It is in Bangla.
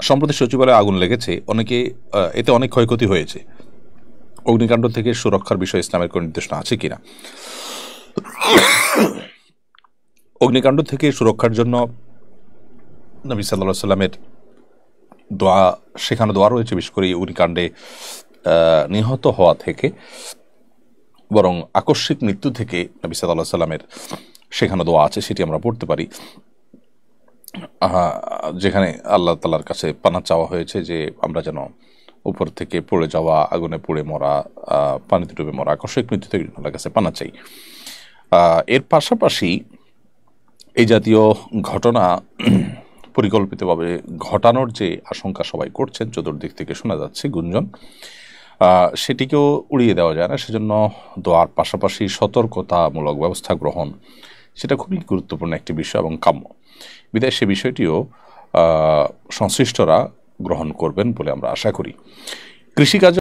সম্প্রতি সচিবালয়ে আগুন লেগেছে, এতে অনেক ক্ষয়ক্ষতি হয়েছে। অগ্নিকাণ্ড থেকে সুরক্ষার বিষয়ে ইসলামের কোন নির্দেশনা আছে কিনা? অগ্নিকাণ্ড থেকে সুরক্ষার জন্য নবী সাল্লাল্লাহু আলাইহি সাল্লামের দোয়া, সেখানে দোয়া রয়েছে। বিশেষ করে অগ্নিকাণ্ডে নিহত হওয়া থেকে, বরং আকস্মিক মৃত্যু থেকে নবী সাল্লাল্লাহু আলাইহি সাল্লামের সেখানে দোয়া আছে, সেটি আমরা পড়তে পারি, যেখানে আল্লাহ তাআলার কাছে পানা চাওয়া হয়েছে যে আমরা যেন উপর থেকে পড়ে যাওয়া, আগুনে পুড়ে মরা, পানিতে ডুবে মরা, আকস্মিক মৃত্যু থেকে আল্লাহর কাছে পানা চাই। এর পাশাপাশি এই জাতীয় ঘটনা পরিকল্পিতভাবে ঘটানোর যে আশঙ্কা সবাই করছেন, চতুর্দিক থেকে শোনা যাচ্ছে গুঞ্জন, সেটিকেও উড়িয়ে দেওয়া যায় না। সেজন্য দোয়ার পাশাপাশি সতর্কতামূলক ব্যবস্থা গ্রহণ, সেটা খুবই গুরুত্বপূর্ণ একটি বিষয় এবং কাম্য। বিধায় সে বিষয়টিও সংশ্লিষ্টরা গ্রহণ করবেন বলে আমরা আশা করি। কৃষিকাজ